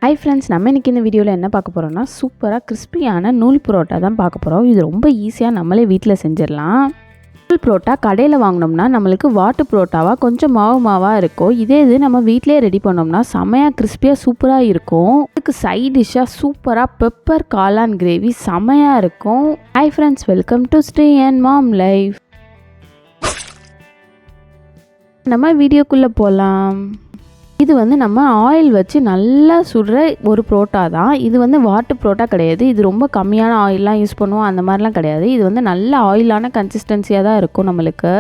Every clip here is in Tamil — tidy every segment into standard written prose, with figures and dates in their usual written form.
ஹாய் ஃப்ரெண்ட்ஸ், நம்ம இன்றைக்கி இந்த வீடியோவில் என்ன பார்க்க போகிறோம்னா சூப்பராக கிறிஸ்பியான நூல் புரோட்டா தான் பார்க்க போகிறோம். இது ரொம்ப ஈஸியாக நம்மளே வீட்டில் செஞ்சிடலாம். நூல் புரோட்டா கடையில் வாங்கினோம்னா நம்மளுக்கு வாட்டு புரோட்டாவாக கொஞ்சம் மாவாக இருக்கும். இது நம்ம வீட்டிலே ரெடி பண்ணோம்னா செமையாக கிறிஸ்பியாக சூப்பராக இருக்கும். இதுக்கு சைட் டிஷ்ஷாக சூப்பராக பெப்பர் காளான் கிரேவி செமையாக இருக்கும். Hi friends, welcome to stay and mom life. நம்ம வீடியோக்குள்ளே போகலாம். இது நம்ம ஆயில் வச்சு நல்லா சுடுற ஒரு புரோட்டா தான். இது வாட்டு புரோட்டா கிடையாது. இது ரொம்ப கம்மியான ஆயிலெலாம் யூஸ் பண்ணுவோம், அந்த மாதிரிலாம் கிடையாது. இது நல்ல ஆயிலான கன்சிஸ்டன்சியாக தான் இருக்கும். நம்மளுக்கு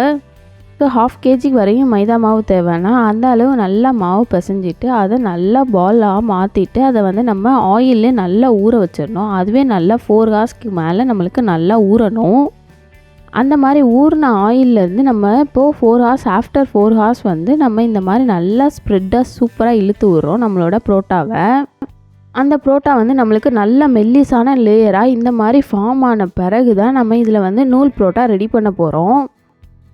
1/2 kg வரையும் மைதா மாவு தேவைன்னா அந்த அளவு நல்லா மாவு பிசைஞ்சிட்டு அதை நல்லா பாலாக மாற்றிட்டு அதை நம்ம ஆயிலே நல்லா ஊற வச்சிடணும். அதுவே நல்லா 4 hours மேலே நம்மளுக்கு நல்லா ஊறணும். அந்த மாதிரி ஊறின ஆயிலேருந்து நம்ம இப்போது 4 hours ஆஃப்டர் 4 hours நம்ம இந்த மாதிரி நல்லா ஸ்ப்ரெட்டாக சூப்பராக இழுத்து விடுறோம் நம்மளோட புரோட்டாவை. அந்த புரோட்டா நம்மளுக்கு நல்ல மெல்லிசான லேயராக இந்த மாதிரி ஃபார்ம் ஆன பிறகு தான் நம்ம இதில் நூல் புரோட்டா ரெடி பண்ண போகிறோம்.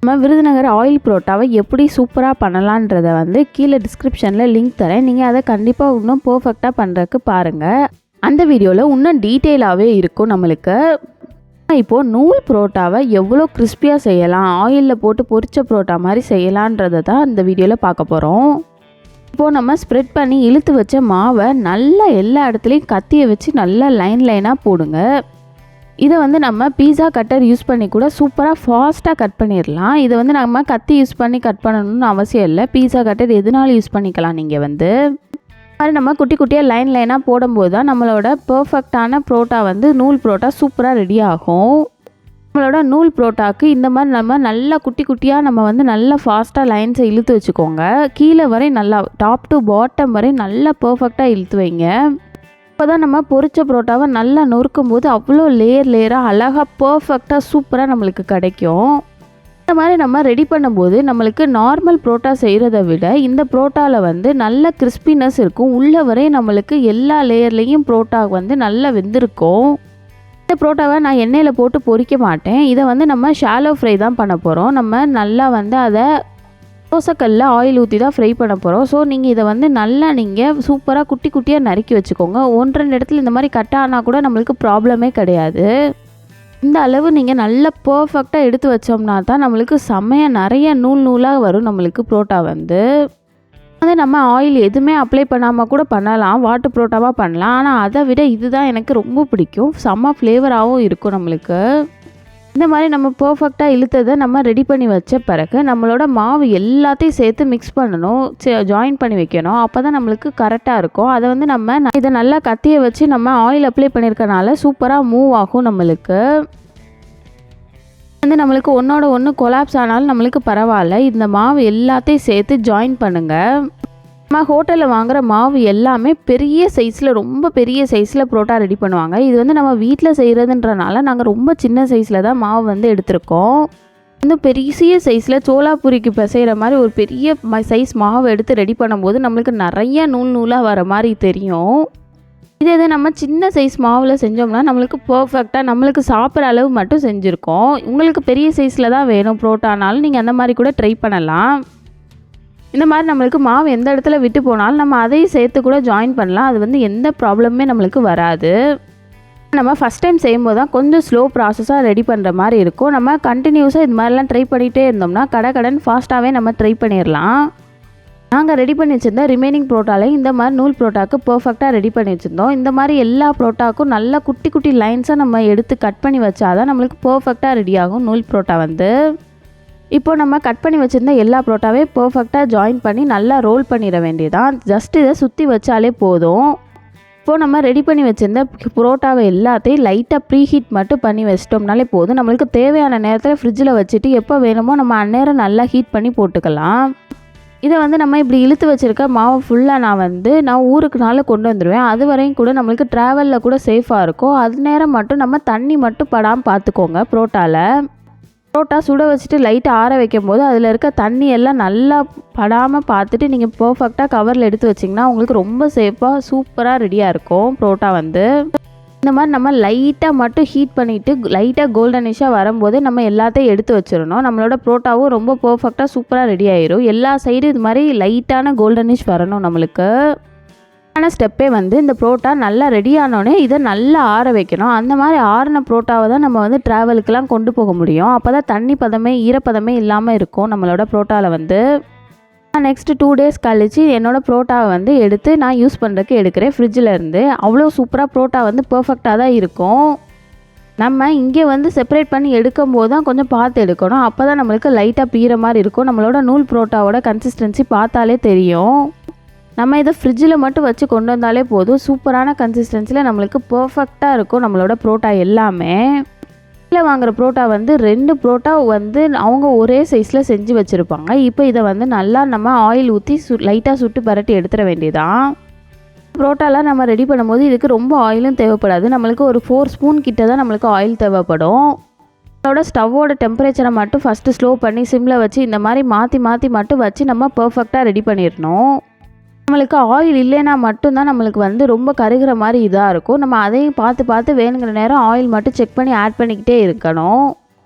நம்ம விருதுநகர் ஆயில் புரோட்டாவை எப்படி சூப்பராக பண்ணலான்றதை கீழே டிஸ்கிரிப்ஷனில் லிங்க் தரேன். நீங்கள் அதை கண்டிப்பாக இன்னும் பர்ஃபெக்டாக பண்ணுறதுக்கு பாருங்கள். அந்த வீடியோவில் இன்னும் டீட்டெயிலாகவே இருக்கும் நம்மளுக்கு. இப்போது நூல் புரோட்டாவை எவ்வளோ கிறிஸ்பியாக செய்யலாம், ஆயிலில் போட்டு பொரிச்ச புரோட்டா மாதிரி செய்யலான்றதை தான் இந்த வீடியோவில் பார்க்க போகிறோம். இப்போது நம்ம ஸ்ப்ரெட் பண்ணி இழுத்து வச்ச மாவை நல்லா எல்லா இடத்துலையும் கத்தியை வச்சு நல்லா லைனாக போடுங்க. இதை நம்ம பீஸா கட்டர் யூஸ் பண்ணி கூட சூப்பராக ஃபாஸ்ட்டாக கட் பண்ணிடலாம். இதை நம்ம கத்தி யூஸ் பண்ணி கட் பண்ணணும்னு அவசியம் இல்லை. பீஸா கட்டர் எதுனாலும் யூஸ் பண்ணிக்கலாம். நீங்கள் மாதிரி நம்ம குட்டி குட்டியாக லைனாக போடும்போது தான் நம்மளோட பர்ஃபெக்டான புரோட்டா நூல் புரோட்டா சூப்பராக ரெடி ஆகும். நம்மளோட நூல் புரோட்டாக்கு இந்த மாதிரி நம்ம நல்லா குட்டி குட்டியாக நம்ம நல்லா ஃபாஸ்ட்டாக லைன்ஸை இழுத்து வச்சுக்கோங்க. கீழே வரை நல்லா டாப் டு பாட்டம் வரை நல்லா பர்ஃபெக்டாக இழுத்து வைங்க. இப்போ தான் நம்ம பொரிச்ச புரோட்டாவை நல்லா நொறுக்கும் போது அவ்வளோ லேயராக அழகாக பர்ஃபெக்டாக சூப்பராக நம்மளுக்கு கிடைக்கும். இந்த மாதிரி நம்ம ரெடி பண்ணும்போது நம்மளுக்கு நார்மல் புரோட்டா செய்கிறத விட இந்த புரோட்டாவில் நல்ல கிறிஸ்பினஸ் இருக்கும். உள்ளே வரை நம்மளுக்கு எல்லா லேயர்லேயும் புரோட்டா நல்லா வெந்திருக்கும். இந்த புரோட்டாவை நான் எண்ணெயில் போட்டு பொரிக்க மாட்டேன். இதை நம்ம ஷாலோ ஃப்ரை தான் பண்ண போகிறோம். நம்ம நல்லா அதை தோசைக்கல்ல ஆயில் ஊற்றி தான் ஃப்ரை பண்ண போகிறோம். ஸோ நீங்கள் இதை நல்லா நீங்கள் சூப்பராக குட்டி குட்டியாக நறுக்கி வச்சுக்கோங்க. 1-2 இடத்துல இந்த மாதிரி கட் ஆனால் கூட நம்மளுக்கு ப்ராப்ளமே கிடையாது. இந்த அளவு நீங்கள் நல்லா பர்ஃபெக்டாக எடுத்து வச்சோம்னா தான் நம்மளுக்கு செம்மையாக நிறைய நூலாக வரும். நம்மளுக்கு புரோட்டா நம்ம ஆயில் எதுவுமே அப்ளை பண்ணாமல் கூட பண்ணலாம், வாட்டு புரோட்டாவாக பண்ணலாம். ஆனால் அதை விட இதுதான் எனக்கு ரொம்ப பிடிக்கும். செம்ம ஃப்ளேவராகவும் இருக்கும். நம்மளுக்கு இந்த மாதிரி நம்ம பர்ஃபெக்டாக இழுத்ததை நம்ம ரெடி பண்ணி வச்ச பிறகு நம்மளோட மாவு எல்லாத்தையும் சேர்த்து மிக்ஸ் பண்ணணும், ஜாயின் பண்ணி வைக்கணும். அப்போ தான் நம்மளுக்கு கரெக்டாக இருக்கும். அதை நம்ம இதை நல்லா கத்தியை வச்சு நம்ம ஆயில் அப்ளை பண்ணியிருக்கனால சூப்பராக மூவ் ஆகும். நம்மளுக்கு நம்மளுக்கு ஒன்றோட ஒன்று கொலாப்ஸ் ஆனாலும் நம்மளுக்கு பரவாயில்ல. இந்த மாவு எல்லாத்தையும் சேர்த்து ஜாயின் பண்ணுங்கள். நம்ம ஹோட்டலில் வாங்குகிற மாவு எல்லாமே பெரிய சைஸில், ரொம்ப பெரிய சைஸில் புரோட்டா ரெடி பண்ணுவாங்க. இது நம்ம வீட்டில் செய்கிறதுன்றனால நாங்கள் ரொம்ப சின்ன சைஸில் தான் மாவு எடுத்திருக்கோம். பெரிய சைஸில் சோளாபூரிக்கு பிசைகிற மாதிரி ஒரு பெரிய சைஸ் மாவு எடுத்து ரெடி பண்ணும்போது நம்மளுக்கு நிறைய நூலாக வர மாதிரி தெரியும். இதே நம்ம சின்ன சைஸ் மாவில் செஞ்சோம்னா நம்மளுக்கு பர்ஃபெக்டாக நம்மளுக்கு சாப்பிட்ற அளவு மட்டும் செஞ்சுருக்கோம். உங்களுக்கு பெரிய சைஸில் தான் வேணும் புரோட்டானாலும் நீங்கள் அந்த மாதிரி கூட ட்ரை பண்ணலாம். இந்த மாதிரி நம்மளுக்கு மாவு எந்த இடத்துல விட்டு போனாலும் நம்ம அதையும் சேர்த்து கூட ஜாயின் பண்ணலாம். அது எந்த ப்ராப்ளமே நம்மளுக்கு வராது. நம்ம ஃபஸ்ட் டைம் செய்யும்போது தான் கொஞ்சம் ஸ்லோ ப்ராசஸாக ரெடி பண்ணுற மாதிரி இருக்கும். நம்ம கண்டினியூஸாக இது மாதிரிலாம் ட்ரை பண்ணிகிட்டே இருந்தோம்னா கடன் ஃபாஸ்ட்டாகவே நம்ம ட்ரை பண்ணிடலாம். நாங்கள் ரெடி பண்ணி வச்சுருந்தோம் ரிமைனிங் புரோட்டாலையும் இந்த மாதிரி நூல் புரோட்டாவுக்கு பர்ஃபெக்டாக ரெடி பண்ணி வச்சுருந்தோம். இந்த மாதிரி எல்லா புரோட்டாவுக்கும் நல்லா குட்டி குட்டி லைன்ஸாக நம்ம எடுத்து கட் பண்ணி வச்சாதான் நம்மளுக்கு பர்ஃபெக்டாக ரெடி ஆகும் நூல் புரோட்டா. இப்போ நம்ம கட் பண்ணி வச்சுருந்த எல்லா புரோட்டாவே பர்ஃபெக்டாக ஜாயின் பண்ணி நல்லா ரோல் பண்ணிட வேண்டியதான். ஜஸ்ட் இதை சுற்றி வச்சாலே போதும். இப்போது நம்ம ரெடி பண்ணி வச்சுருந்த புரோட்டாவை எல்லாத்தையும் லைட்டாக ப்ரீஹீட் மட்டும் பண்ணி வச்சிட்டோம்னாலே போதும். நம்மளுக்கு தேவையான நேரத்தில் ஃப்ரிட்ஜில் வச்சுட்டு எப்போ வேணுமோ நம்ம அந்நேரம் நல்லா ஹீட் பண்ணி போட்டுக்கலாம். இதை நம்ம இப்படி இழுத்து வச்சுருக்க மாவு ஃபுல்லாக நான் ஊருக்குனால கொண்டு வந்துடுவேன். அது வரையும் கூட நம்மளுக்கு ட்ராவலில் கூட சேஃபாக இருக்கும். அது நேரம் மட்டும் நம்ம தண்ணி மட்டும் படாமல் பார்த்துக்கோங்க. புரோட்டா சுட வச்சுட்டு லைட்டாக ஆற வைக்கும் போது அதில் இருக்க தண்ணி எல்லாம் நல்லா படாமல் பார்த்துட்டு நீங்கள் பர்ஃபெக்டாக கவரில் எடுத்து வச்சிங்கன்னா உங்களுக்கு ரொம்ப சேஃபாக சூப்பராக ரெடியாக இருக்கும் புரோட்டா. இந்த மாதிரி நம்ம லைட்டாக மட்டும் ஹீட் பண்ணிவிட்டு லைட்டாக கோல்டனிஷாக வரும்போது நம்ம எல்லாத்தையும் எடுத்து வச்சிடணும். நம்மளோட புரோட்டாவும் ரொம்ப பர்ஃபெக்டாக சூப்பராக ரெடி ஆயிடும். எல்லா சைடும் இது மாதிரி லைட்டான கோல்டனிஷ் வரணும் நம்மளுக்கு. ஆனால் ஸ்டெப்பே வந்து இந்த புரோட்டா நல்லா ரெடி ஆனோடனே இதை நல்லா ஆற வைக்கணும். அந்த மாதிரி ஆறின புரோட்டாவை தான் நம்ம வந்து ட்ராவலுக்கெலாம் கொண்டு போக முடியும். அப்போ தான் தண்ணி பதமே ஈரப்பதமே இல்லாமல் இருக்கும் நம்மளோட புரோட்டாவில் வந்து. நான் நெக்ஸ்ட்டு 2 days கழித்து என்னோடய புரோட்டாவை வந்து எடுத்து நான் யூஸ் பண்ணுறதுக்கு எடுக்கிறேன் ஃப்ரிட்ஜில் இருந்து. அவ்வளோ சூப்பராக புரோட்டா வந்து பர்ஃபெக்டாக தான் இருக்கும். நம்ம இங்கே வந்து செப்பரேட் பண்ணி எடுக்கும் போது தான் கொஞ்சம் பார்த்து எடுக்கணும். அப்போ தான் நம்மளுக்கு லைட்டாக பீற மாதிரி இருக்கும். நம்மளோட நூல் புரோட்டாவோட கன்சிஸ்டன்சி பார்த்தாலே தெரியும். நம்ம இதை ஃப்ரிட்ஜில் மட்டும் வச்சு கொண்டு வந்தாலே போதும். சூப்பரான கன்சிஸ்டன்சியில் நம்மளுக்கு பர்ஃபெக்டாக இருக்கும் நம்மளோட புரோட்டா எல்லாமே. கடையில் வாங்குகிற புரோட்டா வந்து 2 புரோட்டா வந்து அவங்க ஒரே சைஸில் செஞ்சு வச்சுருப்பாங்க. இப்போ இதை வந்து நல்லா நம்ம ஆயில் ஊற்றி லைட்டாக சுட்டு பரட்டி எடுத்துட வேண்டியதான். புரோட்டாலாம் நம்ம ரெடி பண்ணும்போது இதுக்கு ரொம்ப ஆயிலும் தேவைப்படாது. நம்மளுக்கு ஒரு 4 ஸ்பூன் கிட்ட தான் நம்மளுக்கு ஆயில் தேவைப்படும். அதோட ஸ்டவ்வோட டெம்பரேச்சரை மட்டும் ஃபஸ்ட்டு ஸ்லோ பண்ணி சிம்மில் வச்சு இந்த மாதிரி மாற்றி மாற்றி மட்டும் வச்சு நம்ம பர்ஃபெக்டாக ரெடி பண்ணிடணும். நம்மளுக்கு ஆயில் இல்லைன்னா மட்டும்தான் நம்மளுக்கு வந்து ரொம்ப கருகிற மாதிரி இதாக இருக்கும். நம்ம அதையும் பார்த்து பார்த்து வேணுங்கிற நேரம் ஆயில் மட்டும் செக் பண்ணி ஆட் பண்ணிக்கிட்டே இருக்கணும்.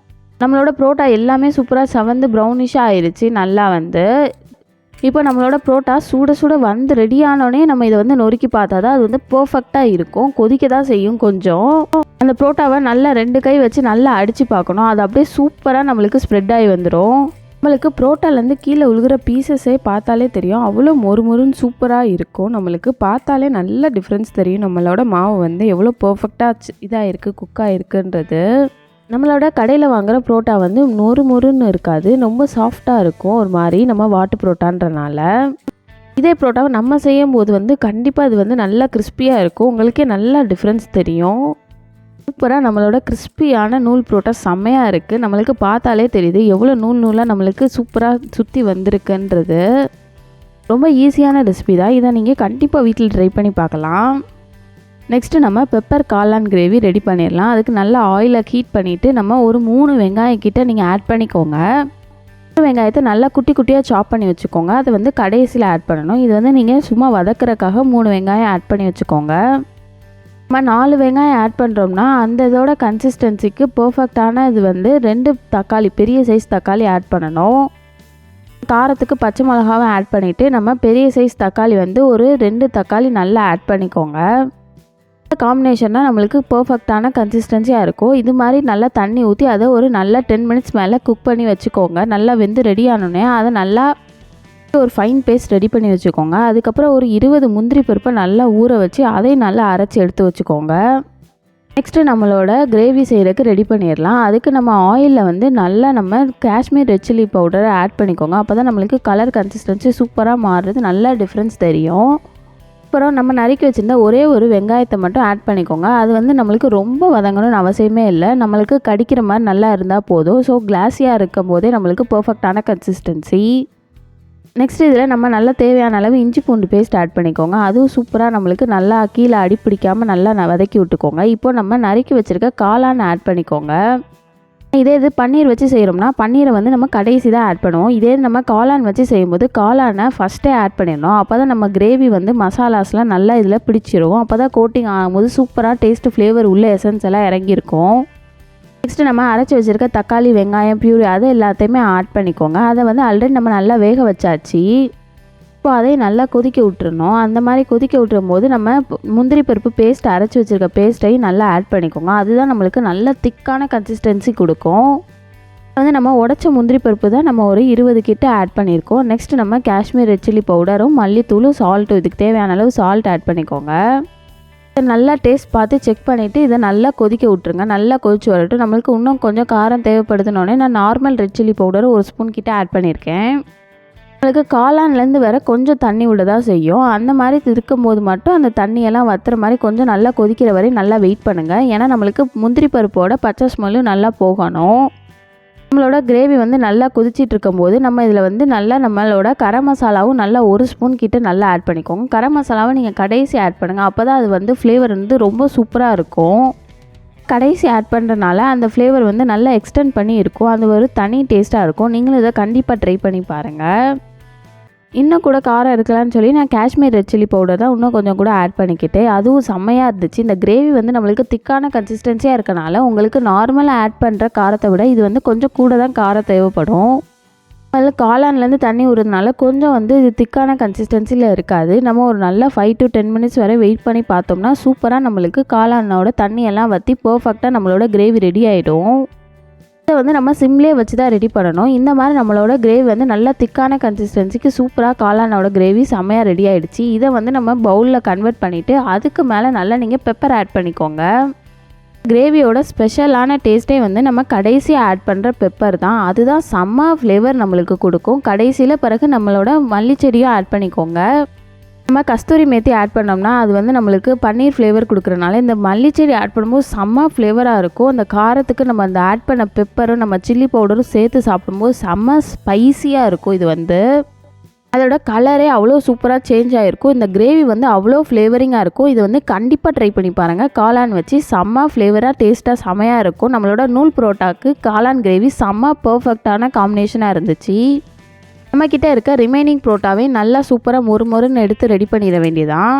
நம்மளோட புரோட்டா எல்லாமே சூப்பராக செவந்து ப்ரௌனிஷாக ஆயிடுச்சு நல்லா வந்து. இப்போ நம்மளோட புரோட்டா சுட சுட வந்து ரெடி ஆனோடனே நம்ம இதை வந்து நொறுக்கி பார்த்தா தான் அது வந்து பர்ஃபெக்டாக இருக்கும். கொதிக்க தான் செய்யும் கொஞ்சம். அந்த புரோட்டாவை நல்லா 2 கை வச்சு நல்லா அடித்து பார்க்கணும். அது அப்படியே சூப்பராக நம்மளுக்கு ஸ்ப்ரெட் ஆகி வந்துடும். நம்மளுக்கு புரோட்டாலேருந்து கீழே உழுகிற பீசஸே பார்த்தாலே தெரியும். அவ்வளோ மொறுமொறுன்னு சூப்பராக இருக்கும். நம்மளுக்கு பார்த்தாலே நல்ல டிஃப்ரென்ஸ் தெரியும். நம்மளோட மாவு வந்து எவ்வளோ பர்ஃபெக்டாக இதாக இருக்குது குக்காக இருக்குன்றது. நம்மளோட கடையில் வாங்குகிற புரோட்டா வந்து மொறுமொறுன்னு இருக்காது. ரொம்ப சாஃப்டாக இருக்கும் ஒரு மாதிரி நம்ம வாட்டு புரோட்டான்றனால. இதே புரோட்டாவை நம்ம செய்யும் போது வந்து கண்டிப்பாக இது வந்து நல்லா கிறிஸ்பியாக இருக்கும். உங்களுக்கே நல்லா டிஃப்ரென்ஸ் தெரியும். சூப்பராக நம்மளோட கிறிஸ்பியான நூல் புரோட்டா செம்மையாக இருக்குது. நம்மளுக்கு பார்த்தாலே தெரியுது எவ்வளோ நூல் நூலாக நம்மளுக்கு சூப்பராக சுற்றி வந்திருக்குன்றது. ரொம்ப ஈஸியான ரெசிபி தான். இதை நீங்கள் கண்டிப்பாக வீட்டில் ட்ரை பண்ணி பார்க்கலாம். நெக்ஸ்ட்டு நம்ம பெப்பர் காளான் கிரேவி ரெடி பண்ணிடலாம். அதுக்கு நல்லா ஆயிலை ஹீட் பண்ணிவிட்டு நம்ம ஒரு 3 வெங்காயம் கிட்ட நீங்கள் ஆட் பண்ணிக்கோங்க. வெங்காயத்தை நல்லா குட்டி குட்டியாக சாப் பண்ணி வச்சுக்கோங்க. அதை வந்து கடைசியில் ஆட் பண்ணணும். இது வந்து நீங்கள் சும்மா வதக்கிறதுக்காக 3 வெங்காயம் ஆட் பண்ணி வச்சுக்கோங்க. நம்ம 4 வெங்காயம் ஆட் பண்ணுறோம்னா அந்த இதோட கன்சிஸ்டன்சிக்கு பர்ஃபெக்டான இது வந்து 2 தக்காளி பெரிய சைஸ் தக்காளி ஆட் பண்ணணும். காரத்துக்கு பச்சை மிளகாவை ஆட் பண்ணிவிட்டு நம்ம பெரிய சைஸ் தக்காளி வந்து ஒரு 2 தக்காளி நல்லா ஆட் பண்ணிக்கோங்க. இந்த காம்பினேஷன்னா நம்மளுக்கு பர்ஃபெக்டான கன்சிஸ்டன்சியாக இருக்கும். இது மாதிரி நல்லா தண்ணி ஊற்றி அதை ஒரு நல்லா 10 minutes மேலே குக் பண்ணி வச்சுக்கோங்க. நல்லா வெந்து ரெடி ஆனோடனே அதை நல்லா ஒரு ஃபைன் பேஸ்ட் ரெடி பண்ணி வச்சுக்கோங்க. அதுக்கப்புறம் ஒரு 20 முந்திரி பருப்பை நல்லா ஊற வச்சு அதையும் நல்லா அரைச்சி எடுத்து வச்சுக்கோங்க. நெக்ஸ்ட்டு நம்மளோட கிரேவி செய்கிறதுக்கு ரெடி பண்ணிடலாம். அதுக்கு நம்ம ஆயிலில் வந்து நல்லா நம்ம காஷ்மீர் ரெட் சில்லி பவுடரை ஆட் பண்ணிக்கோங்க. அப்போ தான் நம்மளுக்கு கலர் கன்சிஸ்டன்சி சூப்பராக மாறுறது நல்லா டிஃப்ரென்ஸ் தெரியும். அப்புறம் நம்ம நறுக்கி வச்சுருந்தா ஒரே ஒரு வெங்காயத்தை மட்டும் ஆட் பண்ணிக்கோங்க. அது வந்து நம்மளுக்கு ரொம்ப வதங்கணும்னு அவசியமே இல்லை. நம்மளுக்கு கடிக்கிற மாதிரி நல்லா இருந்தால் போதும். ஸோ கிளாஸியாக இருக்கும் போதே நம்மளுக்கு பர்ஃபெக்டான கன்சிஸ்டன்சி. நெக்ஸ்ட் இதில் நம்ம நல்லா தேவையான அளவு இஞ்சி பூண்டு பேஸ்ட் ஆட் பண்ணிக்கோங்க. அதுவும் சூப்பராக நம்மளுக்கு நல்லா கீழே அடி பிடிக்காமல் நல்லா வதக்கி விட்டுக்கோங்க. இப்போ நம்ம நறுக்கி வச்சுருக்க காளான் ஆட் பண்ணிக்கோங்க. இது பன்னீர் வச்சு செய்கிறோம்னா பன்னீரை வந்து நம்ம கடைசி தான் ஆட் பண்ணுவோம். நம்ம காளான் வச்சு செய்யும்போது காளானை ஃபஸ்ட்டே ஆட் பண்ணிடணும். அப்போ தான் நம்ம கிரேவி வந்து மசாலாஸ்லாம் நல்லா இதில் பிடிச்சிரும். அப்போ தான் கோட்டிங் ஆகும்போது சூப்பராக டேஸ்ட்டு ஃப்ளேவர் உள்ள எசன்ஸ் எல்லாம் இறங்கியிருக்கும். நெக்ஸ்ட்டு நம்ம அரைச்சி வச்சுருக்க தக்காளி வெங்காயம் பியூரி அதை எல்லாத்தையுமே ஆட் பண்ணிக்கோங்க. அதை வந்து ஆல்ரெடி நம்ம நல்லா வேக வச்சாச்சு. இப்போ அதையும் நல்லா கொதிக்க விட்டுறணும். அந்த மாதிரி கொதிக்க விட்டுரும் போது நம்ம முந்திரி பருப்பு பேஸ்ட் அரைச்சி வச்சுருக்க பேஸ்ட்டையும் நல்லா ஆட் பண்ணிக்கோங்க. அதுதான் நம்மளுக்கு நல்ல திக்கான கன்சிஸ்டன்சி கொடுக்கும். வந்து நம்ம உடச்ச முந்திரி பருப்பு தான் நம்ம ஒரு 20 கிட்ட ஆட் பண்ணியிருக்கோம். நெக்ஸ்ட்டு நம்ம காஷ்மீர் ரெட் சில்லி பவுடரும் மல்லித்தூளும் சால்ட்டும் இதுக்கு தேவையான அளவு சால்ட் ஆட் பண்ணிக்கோங்க. நல்லா டேஸ்ட் பார்த்து செக் பண்ணிவிட்டு இதை நல்லா கொதிக்க விட்ருங்க. நல்லா கொதிச்சு வரட்டும். நம்மளுக்கு இன்னும் கொஞ்சம் காரம் தேவைப்படுதுனோடனே நான் normal red chilli powder 1 spoon கிட்ட ஆட் பண்ணியிருக்கேன். நம்மளுக்கு காளான்லேருந்து வேற கொஞ்சம் தண்ணி விட தான் செய்யும். அந்த மாதிரி இருக்கும்போது மட்டும் அந்த தண்ணியெல்லாம் வத்துற மாதிரி கொஞ்சம் நல்லா கொதிக்கிற வரையும் நல்லா வெயிட் பண்ணுங்கள். ஏன்னா நம்மளுக்கு முந்திரி பருப்போட பச்சை ஸ்மெல்லும் நல்லா போகணும். நம்மளோட கிரேவி வந்து நல்லா கொதிச்சிட்டு இருக்கும்போது நம்ம இதில் வந்து நல்லா நம்மளோட கரம் மசாலாவும் நல்லா 1 ஸ்பூன் கிட்ட நல்லா ஆட் பண்ணிக்கோங்க. கரம் மசாலாவை நீங்கள் கடைசி ஆட் பண்ணுங்கள். அப்போ தான் அது வந்து ஃப்ளேவர் வந்து ரொம்ப சூப்பராக இருக்கும். கடைசி ஆட் பண்ணுறனால அந்த ஃப்ளேவர் வந்து நல்லா எக்ஸ்டெண்ட் பண்ணி இருக்கும். அது ஒரு தனி டேஸ்ட்டாக இருக்கும். நீங்களும் இதை கண்டிப்பாக ட்ரை பண்ணி பாருங்கள். இன்னும் கூட காரம் இருக்கலான்னு சொல்லி நான் காஷ்மீர் ரெட் சில்லி பவுடர் தான் இன்னும் கொஞ்சம் கூட ஆட் பண்ணிக்கிட்டேன். அதுவும் செம்மையாக இருந்துச்சு. இந்த கிரேவி வந்து நம்மளுக்கு திக்கான கன்சிஸ்டன்சியாக இருக்கனால உங்களுக்கு நார்மலாக ஆட் பண்ணுற காரத்தை விட இது வந்து கொஞ்சம் கூட தான் காரம் தேவைப்படும். அதில் காளான்லேருந்து தண்ணி விடுறதுனால கொஞ்சம் வந்து இது திக்கான கன்சிஸ்டன்சியில் இருக்காது. நம்ம ஒரு நல்லா 5 to 10 மினிட்ஸ் வரை வெயிட் பண்ணி பார்த்தோம்னா சூப்பராக நம்மளுக்கு காளானோட தண்ணியெல்லாம் வற்றி பர்ஃபெக்டாக நம்மளோட கிரேவி ரெடி ஆகிடும். இதை வந்து நம்ம சிம்லேயே வச்சு தான் ரெடி பண்ணணும். இந்த மாதிரி நம்மளோட கிரேவி வந்து நல்லா திக்கான கன்சிஸ்டன்சிக்கு சூப்பராக காளானோட கிரேவி செம்மையாக ரெடி ஆகிடுச்சு. இதை வந்து நம்ம பவுலில் கன்வெர்ட் பண்ணிவிட்டு அதுக்கு மேலே நல்லா நீங்கள் பெப்பர் ஆட் பண்ணிக்கோங்க. கிரேவியோட ஸ்பெஷலான டேஸ்ட்டே வந்து நம்ம கடைசியாக ஆட் பண்ணுற பெப்பர் தான். அதுதான் செம்ம ஃப்ளேவர் நம்மளுக்கு கொடுக்கும். கடைசியில் பிறகு நம்மளோட மல்லிச்செடியும் ஆட் பண்ணிக்கோங்க. நம்ம கஸ்தூரி மேத்தி ஆட் பண்ணோம்னா அது வந்து நம்மளுக்கு பன்னீர் ஃப்ளேவர் கொடுக்குறனால இந்த மல்லிச்செடி ஆட் பண்ணும்போது செம்ம ஃப்ளேவராக இருக்கும். அந்த காரத்துக்கு நம்ம அந்த ஆட் பண்ண பெப்பரும் நம்ம சில்லி பவுடரும் சேர்த்து சாப்பிடும்போது செம்ம ஸ்பைஸியாக இருக்கும். இது வந்து அதோட கலரே அவ்வளோ சூப்பராக சேஞ்ச் ஆகிருக்கும். இந்த கிரேவி வந்து அவ்வளோ ஃப்ளேவரிங்காக இருக்கும். இது வந்து கண்டிப்பாக ட்ரை பண்ணி பாருங்கள். காளான் வச்சு செம்ம ஃப்ளேவராக டேஸ்ட்டாக செம்மையாக இருக்கும். நம்மளோட நூல் புரோட்டாக்கு காளான் கிரேவி செம்ம பர்ஃபெக்டான காம்பினேஷனாக இருந்துச்சு. நம்மக்கிட்ட இருக்க ரிமைனிங் புரோட்டாவே நல்லா சூப்பராக மொறுன்னு எடுத்து ரெடி பண்ணிட வேண்டியதான்.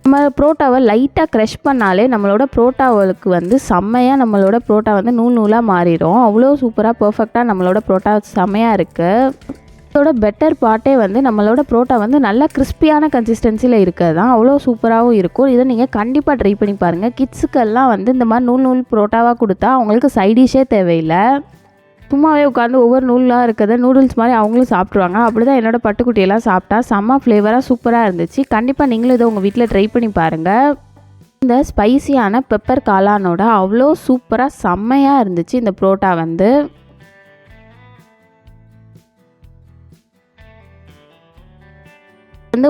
நம்ம புரோட்டாவை லைட்டாக க்ரஷ் பண்ணாலே நம்மளோட புரோட்டாவுக்கு வந்து செம்மையாக நம்மளோட புரோட்டா வந்து நூலாக மாறிடும். அவ்வளோ சூப்பராக பர்ஃபெக்டாக நம்மளோட புரோட்டா செம்மையாக இருக்குது. இதோட பெட்டர் பார்ட்டே வந்து நம்மளோட புரோட்டா வந்து நல்லா கிறிஸ்பியான கன்சிஸ்டன்சியில் இருக்கிறது தான் அவ்வளோ சூப்பராகவும் இருக்கும். இதை நீங்கள் கண்டிப்பாக ட்ரை பண்ணி பாருங்கள். கிட்ஸுக்கெல்லாம் வந்து இந்த மாதிரி நூல் புரோட்டாவாக கொடுத்தா அவங்களுக்கு சைடிஷே தேவையில்லை. சும்மாவே உட்காந்து ஒவ்வொரு நூலாக இருக்கிறத நூடுல்ஸ் மாதிரி அவங்களும் சாப்பிட்ருவாங்க. அப்படி தான் என்னோடய பட்டுக்குட்டியெல்லாம் சாப்பிட்டா செம்ம ஃப்ளேவராக சூப்பராக இருந்துச்சு. கண்டிப்பாக நீங்களும் இதை உங்கள் வீட்டில் ட்ரை பண்ணி பாருங்கள். இந்த ஸ்பைசியான பெப்பர் காளானோட அவ்வளோ சூப்பராக செம்மையாக இருந்துச்சு இந்த புரோட்டா வந்து.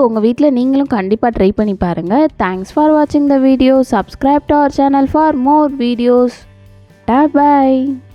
உங்கள் வீட்டில் நீங்களும் கண்டிப்பாக ட்ரை பண்ணி பாருங்கள். தேங்க்ஸ் ஃபார் வாட்சிங் the video. Subscribe to our channel for more videos. Bye.